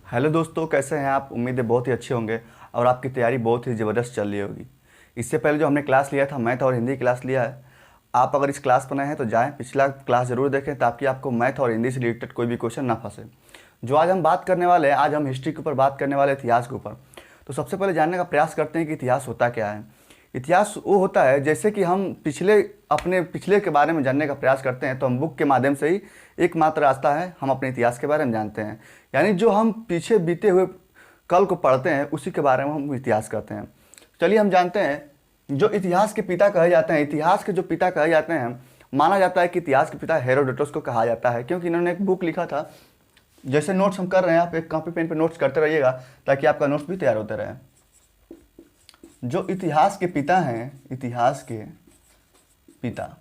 Hello दोस्तों, कैसे हैं आप। उम्मीद है बहुत ही अच्छे होंगे और आपकी तैयारी बहुत ही ज़बरदस्त चल रही होगी। इससे पहले जो हमने क्लास लिया था, मैथ और हिंदी क्लास लिया है, आप अगर इस क्लास पर नए हैं तो जाएं, पिछला क्लास ज़रूर देखें ताकि आपको मैथ और हिंदी से रिलेटेड कोई भी क्वेश्चन ना फंसे। जो आज हम बात करने वाले हैं, आज हम हिस्ट्री के ऊपर बात करने वाले, इतिहास के ऊपर। तो सबसे पहले जानने का प्रयास करते हैं कि इतिहास होता क्या है। इतिहास वो होता है जैसे कि हम अपने पिछले के बारे में जानने का प्रयास करते हैं, तो हम बुक के माध्यम से ही एकमात्र रास्ता है, हम अपने इतिहास के बारे में जानते हैं। यानी जो हम पीछे बीते हुए कल को पढ़ते हैं, उसी के बारे में हम इतिहास करते हैं। चलिए हम जानते हैं जो इतिहास के पिता कहे जाते हैं। इतिहास के जो पिता कहे जाते हैं, माना जाता है कि इतिहास के पिता हेरोडोटस को कहा जाता है, क्योंकि इन्होंने एक बुक लिखा था। जैसे नोट्स हम कर रहे हैं, आप एक कॉपी पेन पे नोट्स करते रहिएगा ताकि आपका नोट्स भी तैयार होते रहे। जो इतिहास के पिता हैं, इतिहास के पिता,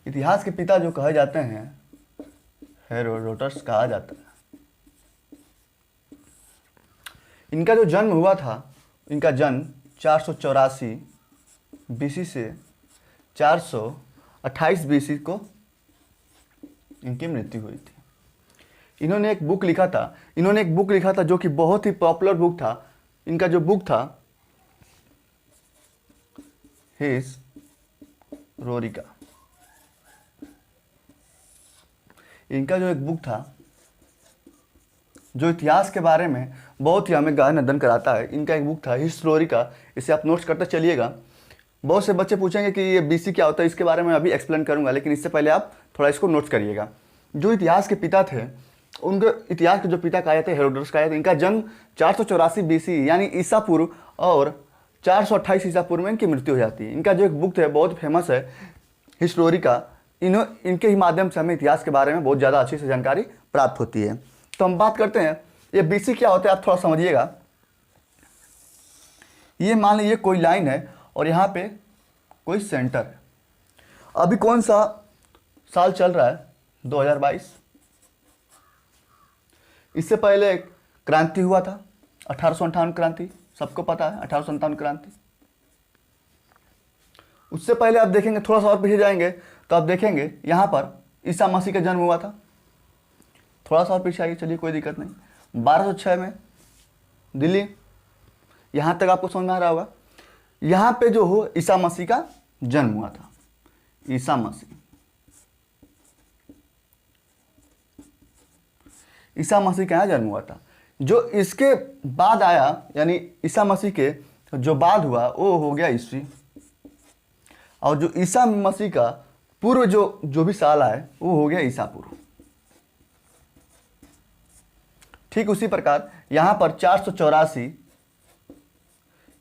इतिहास के पिता जो कहे जाते हैं, हेरोडोटस कहा जाता है। इनका जो जन्म हुआ था, इनका जन्म 484 बीसी से 428 बीसी को इनकी मृत्यु हुई थी। इन्होंने एक बुक लिखा था जो कि बहुत ही पॉपुलर बुक था। इनका जो बुक था, हिस्टोरिका, इनका जो एक बुक था जो इतिहास के बारे में बहुत ही हमें गहन अध्ययन कराता है, इनका एक बुक था हिस्टोरिका। इसे आप नोट्स करते चलिएगा। बहुत से बच्चे पूछेंगे कि ये बीसी क्या होता है, इसके बारे में अभी एक्सप्लेन करूंगा, लेकिन इससे पहले आप थोड़ा इसको नोट्स करिएगा। जो इतिहास के पिता थे, उनके इतिहास के जो पिता कहे थे, हेरोडोटस कहे थे। इनका जन्म 484 बीसी यानी ईसा पूर्व और 428 ईसा पूर्व में इनकी मृत्यु हो जाती है। इनका जो एक बुक है बहुत फेमस है, हिस्टोरिका। इनके ही माध्यम से हमें इतिहास के बारे में बहुत ज़्यादा अच्छी से जानकारी प्राप्त होती है। तो हम बात करते हैं ये बीसी क्या होता है, आप थोड़ा समझिएगा। ये मान लीजिए कोई लाइन है और यहाँ पे कोई सेंटर है। अभी कौन सा साल चल रहा है? 2022। इससे पहले एक क्रांति हुआ था, 1858 क्रांति, सबको पता है 1857 क्रांति। उससे पहले आप देखेंगे, थोड़ा सा और पीछे जाएंगे तो आप देखेंगे यहाँ पर ईसा मसीह का जन्म हुआ था। थोड़ा सा और पीछे आइए, चलिए कोई दिक्कत नहीं, 1206 में दिल्ली। यहाँ तक आपको समझ में आ रहा होगा। यहाँ पे जो हो ईसा मसीह का जन्म हुआ था। ईसा मसीह का यहाँ जन्म हुआ था। जो इसके बाद आया, यानी ईसा मसीह के जो बाद हुआ, वो हो गया ईस्वी। और जो ईसा मसीह का पूर्व जो भी साल आए, वो हो गया ईसा पूर्व। ठीक उसी प्रकार यहां पर 484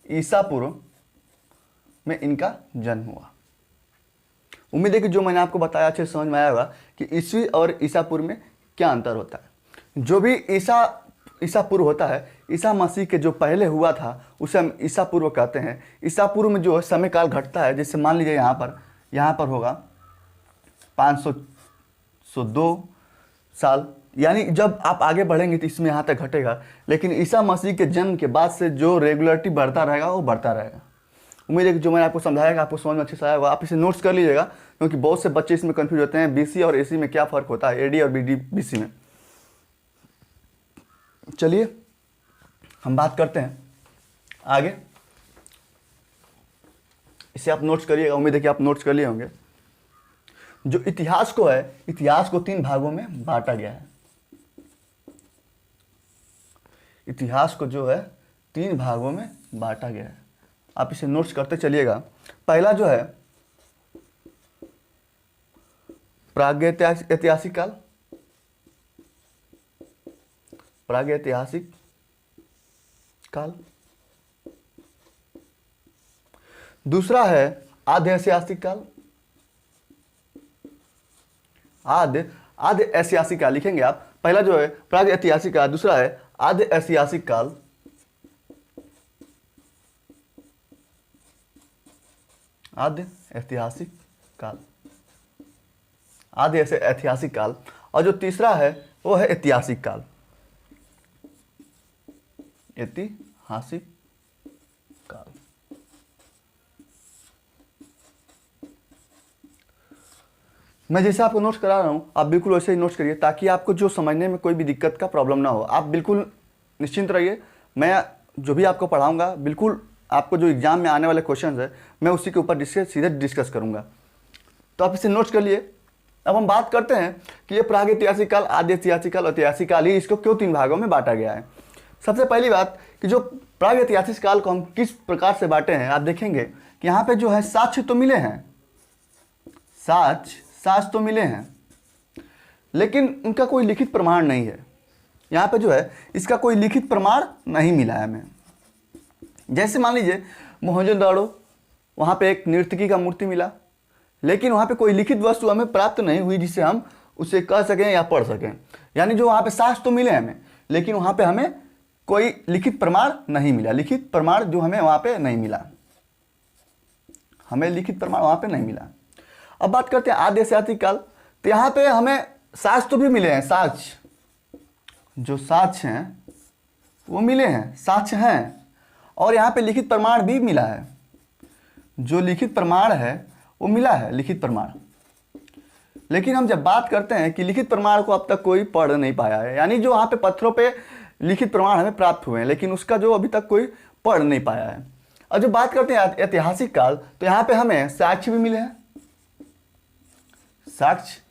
ईसा पूर्व में इनका जन्म हुआ। उम्मीद है कि जो मैंने आपको बताया अच्छे से समझ में आया होगा कि ईस्वी और ईसा पूर्व में क्या अंतर होता है। जो भी ईसा पूर्व होता है, ईसा मसीह के जो पहले हुआ था उसे हम ईसा पूर्व कहते हैं। ईसा पूर्व में जो है समय काल घटता है। जैसे मान लीजिए यहाँ पर होगा 502 साल, यानी जब आप आगे बढ़ेंगे तो इसमें यहाँ तक घटेगा। लेकिन ईसा मसीह के जन्म के बाद से जो रेगुलरिटी बढ़ता रहेगा, वो बढ़ता रहेगा। उम्मीद है कि जो मैंने आपको समझाया आपको समझ में अच्छे से आया होगा। आप इसे नोट्स कर लीजिएगा, क्योंकि बहुत से बच्चे इसमें कंफ्यूज होते हैं बीसी और एसी में क्या फ़र्क होता है, एडी और बीसी में। चलिए हम बात करते हैं आगे। इसे आप नोट्स करिएगा, उम्मीद है कि आप नोट्स कर लिए होंगे। जो इतिहास को है, इतिहास को 3 भागों में बांटा गया है। इतिहास को जो है 3 भागों में बांटा गया है। आप इसे नोट्स करते चलिएगा। पहला जो है प्रागैतिहासिक काल, प्रागैतिहासिक काल। दूसरा है आद्य ऐतिहासिक काल, आद्य ऐतिहासिक काल लिखेंगे आप। पहला जो है प्रागैतिहासिक काल, दूसरा है आद्य ऐतिहासिक काल। आद्य ऐतिहासिक काल, आद्य ऐतिहासिक काल। और जो तीसरा है वो है ऐतिहासिक काल, ऐतिहासिक काल। मैं जैसे आपको नोट्स करा रहा हूँ, आप बिल्कुल वैसे ही नोट्स करिए, ताकि आपको जो समझने में कोई भी दिक्कत का प्रॉब्लम ना हो। आप बिल्कुल निश्चिंत रहिए, मैं जो भी आपको पढ़ाऊँगा बिल्कुल आपको जो एग्जाम में आने वाले क्वेश्चन है मैं उसी के ऊपर सीधे डिस्कस करूँगा। तो आप इसे नोट्स कर लिए। अब हम बात करते हैं कि ये प्रागैतिहासिक काल, आदि ऐतिहासिक काल, ऐतिहासिक काल, ही इसको क्यों 3 भागों में बांटा गया है। सबसे पहली बात कि जो प्रागैतिहासिक काल को हम किस प्रकार से बांटे हैं, आप देखेंगे कि यहाँ पे जो है साक्ष्य तो मिले हैं, साक्ष्य तो मिले हैं, लेकिन उनका कोई लिखित प्रमाण नहीं है। यहाँ पे जो है इसका कोई लिखित प्रमाण नहीं मिला है हमें। जैसे मान लीजिए मोहनजोदड़ो, वहाँ पे एक नर्तकी का मूर्ति मिला, लेकिन वहाँ पे कोई लिखित वस्तु हमें प्राप्त नहीं हुई जिससे हम उसे कह सकें या पढ़ सकें। यानी जो वहाँ पे साक्ष्य तो मिले हमें, लेकिन वहाँ पे हमें कोई लिखित प्रमाण नहीं मिला। लिखित प्रमाण जो हमें वहाँ पे नहीं मिला, हमें लिखित प्रमाण वहाँ पे नहीं मिला। अब बात करते हैं आदि ऐतिहासिक काल। तो यहाँ पे हमें साक्ष्य तो भी मिले हैं, साक्ष्य, जो साक्ष्य हैं वो मिले हैं, साक्ष्य हैं, और यहाँ पे लिखित प्रमाण भी मिला है। जो लिखित प्रमाण है वो मिला है, लिखित प्रमाण। लेकिन हम जब बात करते हैं कि लिखित प्रमाण को अब तक कोई पढ़ नहीं पाया है, यानी जो वहाँ पे पत्थरों पे लिखित प्रमाण हमें प्राप्त हुए हैं, लेकिन उसका जो अभी तक कोई पढ़ नहीं पाया है। और जब बात करते हैं ऐतिहासिक काल, तो यहाँ पे हमें साक्ष्य भी मिले हैं, साक्ष्य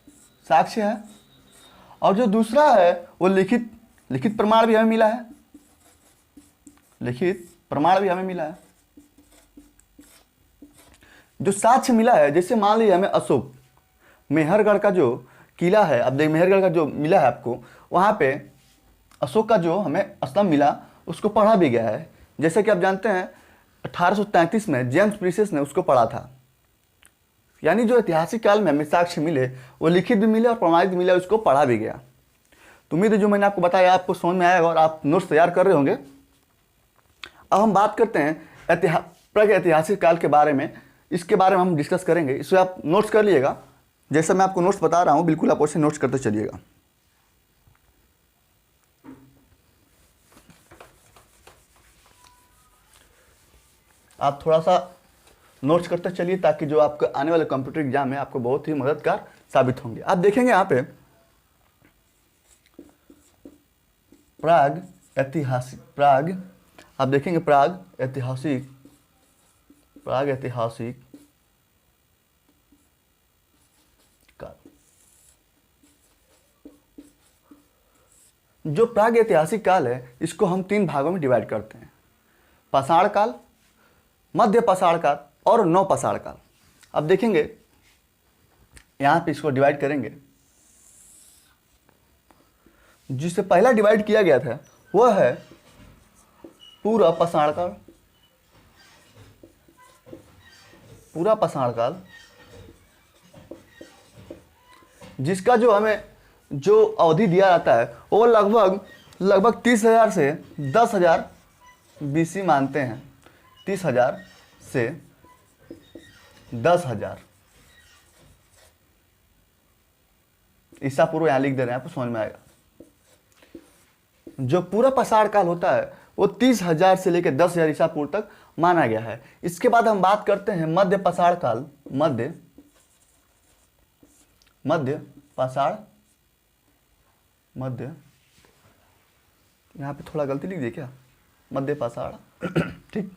है, और जो दूसरा है वो लिखित प्रमाण भी हमें मिला है, लिखित प्रमाण भी हमें मिला है। जो साक्ष्य मिला है, जैसे मान लीजिए हमें अशोक मेहरगढ़ का जो किला है, अब देख मेहरगढ़ का जो मिला है आपको, वहाँ पे अशोक का जो हमें स्तंभ मिला उसको पढ़ा भी गया है। जैसे कि आप जानते हैं 1833 में जेम्स प्रीसेस ने उसको पढ़ा था। यानी जो ऐतिहासिक काल में हमें साक्ष्य मिले वो लिखित भी मिले और प्रमाणित भी मिले, उसको पढ़ा भी गया। तो उम्मीद है जो मैंने आपको बताया आपको समझ में आएगा और आप नोट्स तैयार कर रहे होंगे। अब हम बात करते हैं प्रागैतिहासिक काल के बारे में, इसके बारे में हम डिस्कस करेंगे। इसमें आप नोट्स कर लीजिएगा, जैसे मैं आपको नोट्स बता रहा हूँ बिल्कुल आप वैसे नोट्स करते चलिएगा। आप थोड़ा सा नोट्स करते चलिए ताकि जो आपका आने वाले कंप्यूटर एग्जाम में आपको बहुत ही मददगार साबित होंगे। आप देखेंगे यहाँ पे आप देखेंगे प्रागैतिहासिक काल। जो प्रागैतिहासिक काल है इसको हम 3 भागों में डिवाइड करते हैं, पाषाण काल, मध्य पाषाण काल और नवपाषाण काल। अब देखेंगे यहाँ पे इसको डिवाइड करेंगे। जिससे पहला डिवाइड किया गया था वह है पूरा पाषाण काल, पूरा पाषाण काल, जिसका जो हमें जो अवधि दिया जाता है वो लगभग 30,000 से 10,000 BC मानते हैं। 30,000 से 10,000 ईसा पूर्व यहाँ लिख दे रहे हैं, आपको समझ में आएगा। जो पूरा पाषाण काल होता है वो 30,000 से लेकर 10,000 ईसा पूर्व तक माना गया है। इसके बाद हम बात करते हैं मध्य पाषाण काल। मध्य यहाँ पे थोड़ा गलती लिख दिए क्या, मध्य पाषाण ठीक,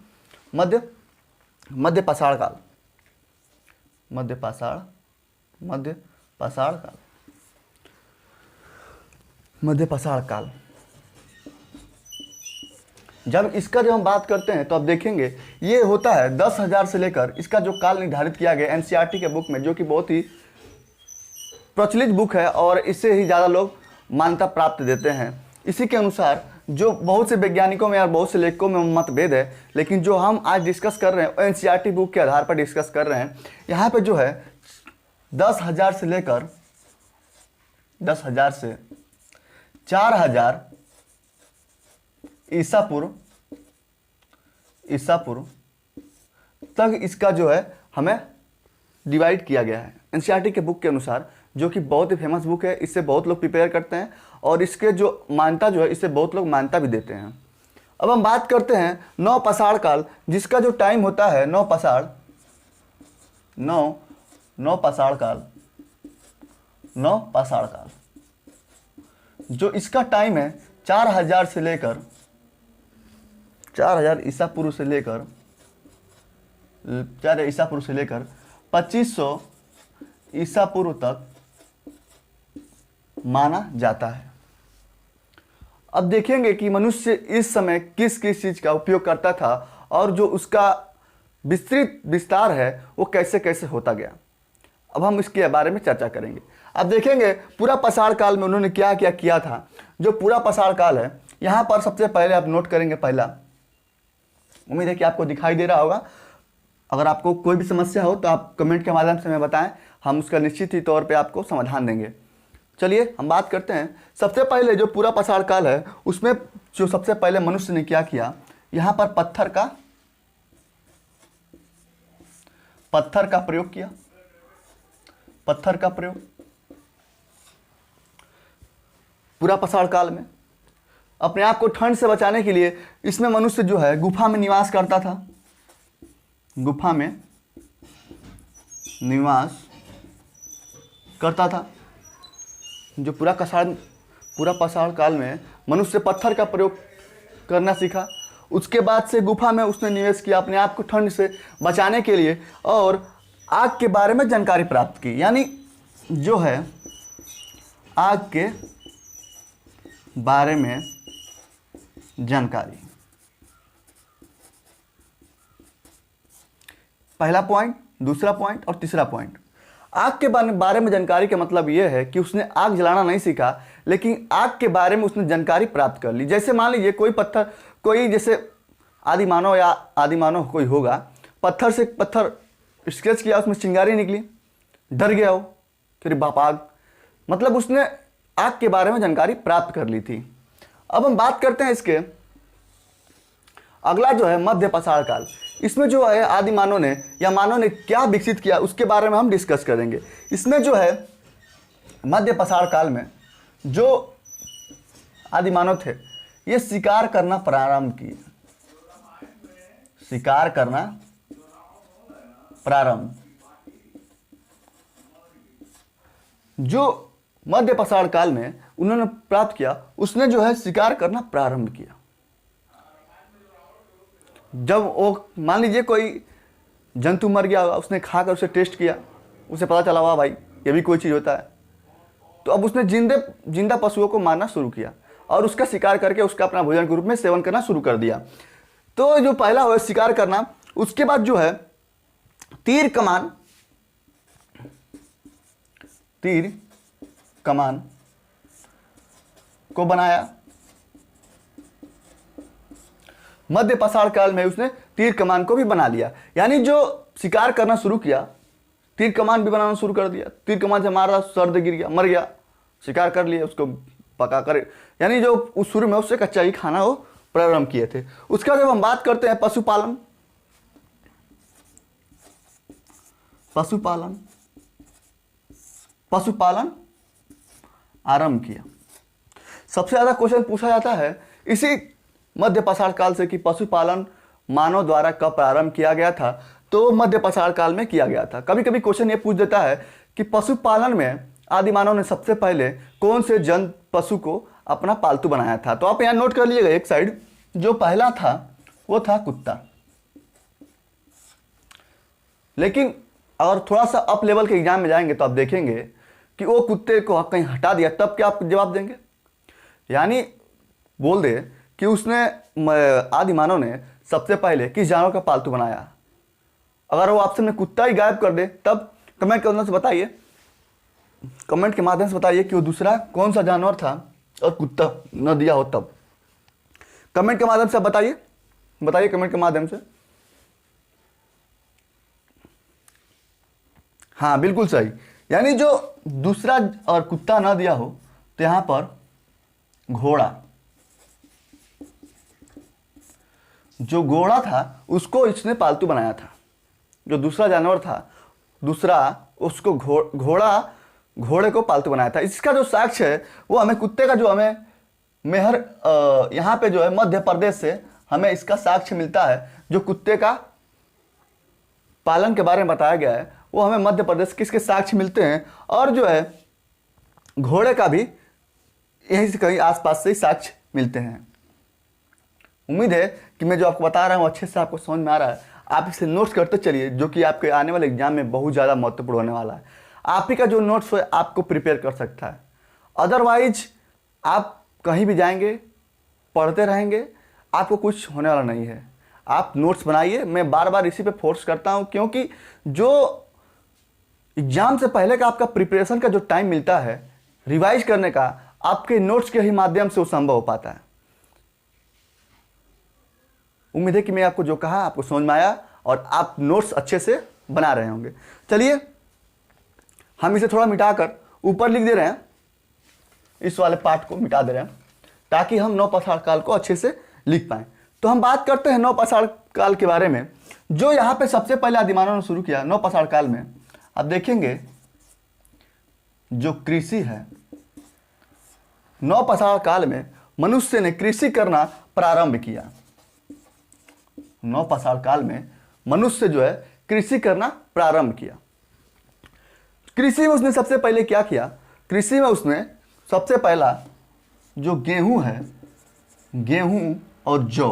मध्य पाषाण काल, मध्य पाषाण काल। जब इसका हम बात करते हैं तो अब देखेंगे ये होता है 10,000 से लेकर, इसका जो काल निर्धारित किया गया एनसीईआरटी के बुक में, जो कि बहुत ही प्रचलित बुक है और इससे ही ज़्यादा लोग मान्यता प्राप्त देते हैं। इसी के अनुसार जो बहुत से वैज्ञानिकों में और बहुत से लेखकों में मतभेद है, लेकिन जो हम आज डिस्कस कर रहे हैं एनसीईआरटी बुक के आधार पर डिस्कस कर रहे हैं। यहाँ पे जो है 10,000 से लेकर 10,000 से 4,000 ईसा पूर्व तक इसका जो है हमें डिवाइड किया गया है एनसीईआरटी के बुक के अनुसार, जो कि बहुत ही फेमस बुक है। इससे बहुत लोग प्रिपेयर करते हैं और इसके जो मान्यता जो है इससे बहुत लोग मान्यता भी देते हैं। अब हम बात करते हैं नवपाषाण काल, जिसका जो टाइम होता है नवपाषाण काल, नवपाषाण काल, जो इसका टाइम है 4000 से लेकर 4000 ईसा पूर्व से लेकर 4000 ईसा पूर्व से लेकर 2500 ईसा पूर्व तक माना जाता है। अब देखेंगे कि मनुष्य इस समय किस किस चीज का उपयोग करता था और जो उसका विस्तृत विस्तार है वो कैसे कैसे होता गया। अब हम इसके बारे में चर्चा करेंगे। अब देखेंगे पूरा पाषाण काल में उन्होंने क्या क्या किया था। जो पूरा पाषाण काल है, यहाँ पर सबसे पहले आप नोट करेंगे, पहला, उम्मीद है कि आपको दिखाई दे रहा होगा। अगर आपको कोई भी समस्या हो तो आप कमेंट के माध्यम से हमें बताएं, हम उसका निश्चित ही तौर पे आपको समाधान देंगे। चलिए हम बात करते हैं। सबसे पहले जो पूरा पाषाण काल है उसमें जो सबसे पहले मनुष्य ने क्या किया, यहाँ पर पत्थर का प्रयोग किया। पत्थर का प्रयोग पूरा पाषाण काल में अपने आप को ठंड से बचाने के लिए इसमें मनुष्य जो है गुफा में निवास करता था। गुफा में निवास करता था। जो पूरा पाषाण काल में मनुष्य पत्थर का प्रयोग करना सीखा। उसके बाद से गुफा में उसने निवेश किया अपने आप को ठंड से बचाने के लिए, और आग के बारे में जानकारी प्राप्त की। यानी जो है आग के बारे में जानकारी। पहला पॉइंट, दूसरा पॉइंट और तीसरा पॉइंट। आग के बारे में जानकारी का मतलब यह है कि उसने आग जलाना नहीं सीखा, लेकिन आग के बारे में उसने जानकारी प्राप्त कर ली। जैसे मान लीजिए कोई जैसे आदिमानव कोई होगा, पत्थर से पत्थर स्केच किया, उसमें चिंगारी निकली, डर गया हो, फिर बाप आग, मतलब उसने आग के बारे में जानकारी प्राप्त कर ली थी। अब हम बात करते हैं इसके अगला जो है मध्य पाषाण काल। इसमें जो है आदि मानव ने क्या विकसित किया उसके बारे में हम डिस्कस करेंगे। इसमें जो है मध्य पाषाण काल में जो आदि मानव थे ये शिकार करना प्रारंभ किए। शिकार करना प्रारंभ, जो मध्य पाषाण काल में उन्होंने प्राप्त किया, उसने जो है शिकार करना प्रारंभ किया। जब वो मान लीजिए कोई जंतु मर गया, उसने खाकर उसे टेस्ट किया, उसे पता चला वाह भाई ये भी कोई चीज़ होता है, तो अब उसने जिंदा पशुओं को मारना शुरू किया और उसका शिकार करके उसका अपना भोजन के रूप में सेवन करना शुरू कर दिया। तो जो पहला हुआ शिकार करना, उसके बाद जो है तीर कमान को बनाया। मध्य पाषाण काल में उसने तीर कमान को भी बना लिया। यानी जो शिकार करना शुरू किया, तीर कमान भी बनाना शुरू कर दिया। तीर कमान से मारा, सर्द गिर गया, मर गया, शिकार कर लिया, उसको पका कर, यानी जो उस शुरू में उससे कच्चा ही खाना वो प्रारंभ किए थे। उसका जब हम बात करते हैं पशुपालन आरंभ किया। सबसे ज्यादा क्वेश्चन पूछा जाता है इसी मध्य पाषाण काल से कि पशुपालन मानव द्वारा कब प्रारंभ किया गया था। तो मध्य पाषाण काल में किया गया था। कभी कभी क्वेश्चन ये पूछ देता है कि पशुपालन में आदि मानव ने सबसे पहले कौन से जंत पशु को अपना पालतू बनाया था। तो आप यहाँ नोट कर लीजिएगा एक साइड, जो पहला था वो था कुत्ता। लेकिन अगर थोड़ा सा अप लेवल के एग्जाम में जाएंगे तो आप देखेंगे कि वो कुत्ते को कहीं हटा दिया, तब क्या आप जवाब देंगे? यानी बोल दे कि उसने आदि मानव ने सबसे पहले किस जानवर का पालतू बनाया। अगर वो ऑप्शन में कुत्ता ही गायब कर दे तब कमेंट के माध्यम से बताइए, कमेंट के माध्यम से बताइए कि वो दूसरा कौन सा जानवर था और कुत्ता न दिया हो तब। कमेंट के माध्यम से बताइए कमेंट के माध्यम से। हाँ बिल्कुल सही, यानी जो दूसरा और कुत्ता ना दिया हो तो यहां पर घोड़ा, जो घोड़ा था उसको इसने पालतू बनाया था। जो दूसरा जानवर था उसको घोड़े को पालतू बनाया था। इसका जो साक्ष्य है वो हमें कुत्ते का, जो हमें मेहर यहाँ पे जो है मध्य प्रदेश से हमें इसका साक्ष्य मिलता है। जो कुत्ते का पालन के बारे में बताया गया है वो हमें मध्य प्रदेश किसके साक्ष्य मिलते हैं। और जो है घोड़े का भी यहीं से कहीं आसपास से ही साक्ष्य मिलते हैं। उम्मीद है कि मैं जो आपको बता रहा हूँ अच्छे से आपको समझ में आ रहा है। आप इसे नोट्स करते चलिए, जो कि आपके आने वाले एग्जाम में बहुत ज़्यादा महत्वपूर्ण होने वाला है। आप ही का जो नोट्स है आपको प्रिपेयर कर सकता है। अदरवाइज आप कहीं भी जाएंगे, पढ़ते रहेंगे, आपको कुछ होने वाला नहीं है। आप नोट्स बनाइए। मैं बार बार इसी पे फोर्स करता हूँ, क्योंकि जो एग्जाम से पहले का आपका प्रिपरेशन का जो टाइम मिलता है रिवाइज करने का, आपके नोट्स के ही माध्यम से वो संभव हो पाता है। उम्मीद है कि मैं आपको जो कहा आपको समझ में आया और आप नोट्स अच्छे से बना रहे होंगे। चलिए हम इसे थोड़ा मिटाकर ऊपर लिख दे रहे हैं, इस वाले पार्ट को मिटा दे रहे हैं ताकि हम नवपाषाण काल को अच्छे से लिख पाएं। तो हम बात करते हैं नवपाषाण काल के बारे में। जो यहाँ पे सबसे पहले आदिमानव ने शुरू किया नवपाषाण काल में, आप देखेंगे जो कृषि है, नवपाषाण काल में मनुष्य ने कृषि करना प्रारंभ किया। नवपाषाण काल में मनुष्य जो है कृषि करना प्रारंभ किया। कृषि में उसने सबसे पहले क्या किया? कृषि में उसने सबसे पहला जो गेहूं है, गेहूं और जौ,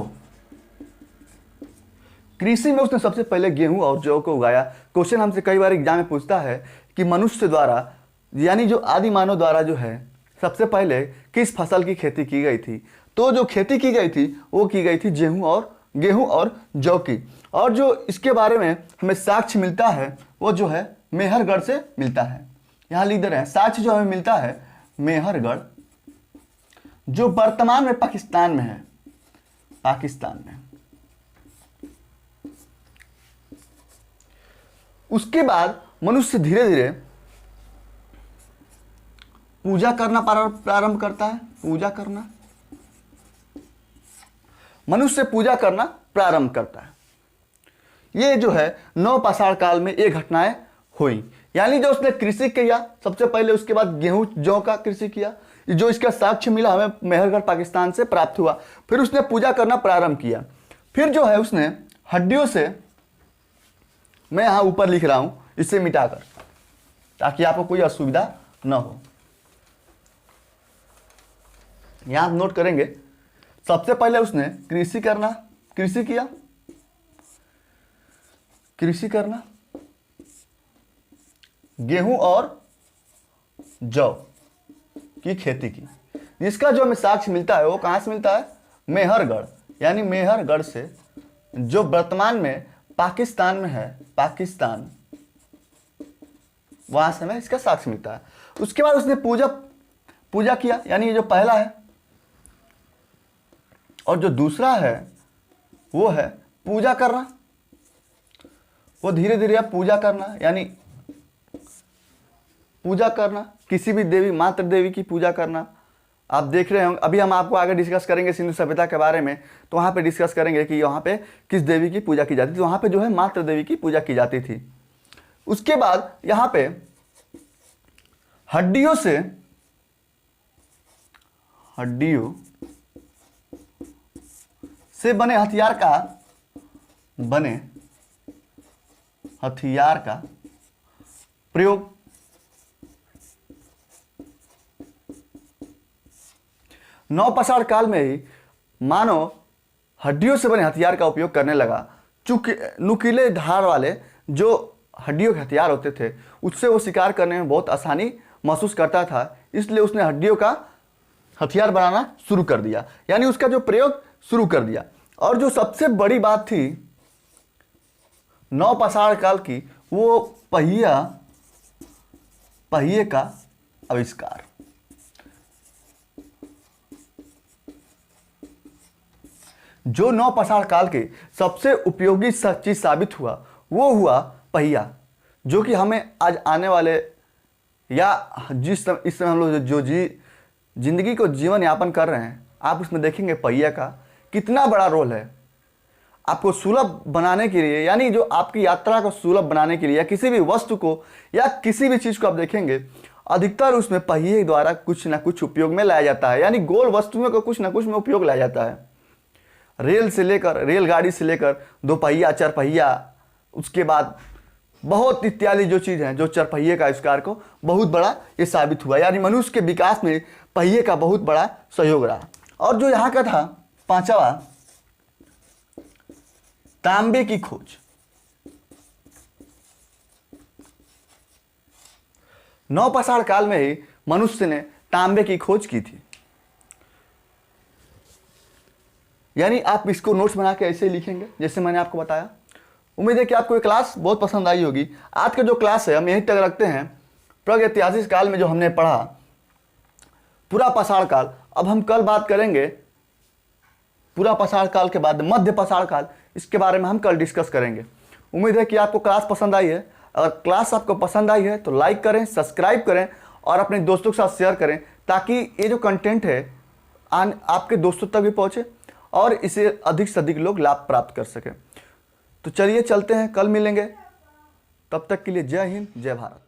कृषि में उसने सबसे पहले गेहूं और जौ को उगाया। क्वेश्चन हमसे कई बार एग्जाम में पूछता है कि मनुष्य द्वारा यानी जो आदि मानव द्वारा जो है सबसे पहले किस फसल की खेती की गई थी? तो जो खेती की गई थी वो की गई थी गेहूं और जौ की। और जो इसके बारे में हमें साक्ष्य मिलता है वो जो है मेहरगढ़ से मिलता है। यहाँ लिख दे रहे हैं, साक्ष्य जो हमें मिलता है मेहरगढ़, जो वर्तमान में पाकिस्तान में है, पाकिस्तान में। उसके बाद मनुष्य धीरे धीरे पूजा करना प्रारंभ करता है। पूजा करना, मनुष्य पूजा करना प्रारंभ करता है। ये जो है नवपाषाण काल में ये घटनाएं हुई। यानी जो उसने कृषि किया सबसे पहले, उसके बाद गेहूं जौ का कृषि किया, जो इसका साक्ष्य मिला हमें मेहरगढ़ पाकिस्तान से प्राप्त हुआ। फिर उसने पूजा करना प्रारंभ किया। फिर जो है उसने हड्डियों से, मैं यहां ऊपर लिख रहा हूं इसे मिटाकर ताकि आपको कोई असुविधा न हो। यहां आप नोट करेंगे, सबसे पहले उसने कृषि करना, गेहूं और जौ की खेती की, जिसका जो हमें साक्ष्य मिलता है वो कहां से मिलता है? मेहरगढ़, यानी मेहरगढ़ से, जो वर्तमान में पाकिस्तान में है, पाकिस्तान, वहां से हमें इसका साक्ष्य मिलता है। उसके बाद उसने पूजा किया, यानी ये जो पहला है। और जो दूसरा है वो है पूजा करना। वो धीरे धीरे पूजा करना, यानी पूजा करना, किसी भी देवी, मातृ देवी की पूजा करना। आप देख रहे होंगे, अभी हम आपको आगे डिस्कस करेंगे सिंधु सभ्यता के बारे में, तो वहाँ पे डिस्कस करेंगे कि वहाँ पे किस देवी की पूजा की जाती थी। वहाँ पे जो है मातृ देवी की पूजा की जाती थी। उसके बाद यहाँ पे हड्डियों से बने हथियार का प्रयोग, नवपाषाण काल में ही मानव हड्डियों से बने हथियार का उपयोग करने लगा। चूंकि नुकीले धार वाले जो हड्डियों के हथियार होते थे उससे वो शिकार करने में बहुत आसानी महसूस करता था, इसलिए उसने हड्डियों का हथियार बनाना शुरू कर दिया, यानी उसका जो प्रयोग शुरू कर दिया। और जो सबसे बड़ी बात थी नवपाषाण काल की, वो पहिए का आविष्कार। जो नवपाषाण काल के सबसे उपयोगी चीज साबित हुआ वो हुआ पहिया, जो कि हमें आज आने वाले या इस समय हम लोग जो जिंदगी को जीवन यापन कर रहे हैं, आप उसमें देखेंगे पहिया का कितना बड़ा रोल है आपको सुलभ बनाने के लिए, यानी जो आपकी यात्रा को सुलभ बनाने के लिए, या किसी भी वस्तु को या किसी भी चीज़ को आप देखेंगे अधिकतर उसमें पहिए द्वारा कुछ ना कुछ उपयोग में लाया जाता है, यानी गोल वस्तुओं को कुछ ना कुछ में उपयोग लाया जाता है। रेलगाड़ी से लेकर दो पहिया, चार पहिया, उसके बाद बहुत इत्यादि जो चीज़ हैं, जो चरपहिए का आविष्कार को बहुत बड़ा ये साबित हुआ, यानी मनुष्य के विकास में पहिए का बहुत बड़ा सहयोग रहा। और जो यहाँ का था पांचवा, तांबे की खोज। नवपाषाण काल में ही मनुष्य ने तांबे की खोज की थी। यानी आप इसको नोट्स बना के ऐसे लिखेंगे जैसे मैंने आपको बताया। उम्मीद है कि आपको ये क्लास बहुत पसंद आई होगी। आज का जो क्लास है हम यहीं तक रखते हैं। प्रागैतिहासिक काल में जो हमने पढ़ा पूरा पाषाण काल, अब हम कल बात करेंगे पूरा पाषाण काल के बाद मध्य पाषाण काल, इसके बारे में हम कल डिस्कस करेंगे। उम्मीद है कि आपको क्लास पसंद आई है। अगर क्लास आपको पसंद आई है तो लाइक करें, सब्सक्राइब करें और अपने दोस्तों के साथ शेयर करें, ताकि ये जो कंटेंट है आपके दोस्तों तक भी पहुँचे और इसे अधिक से अधिक लोग लाभ प्राप्त कर सकें। तो चलिए चलते हैं, कल मिलेंगे। तब तक के लिए जय हिंद, जय भारत।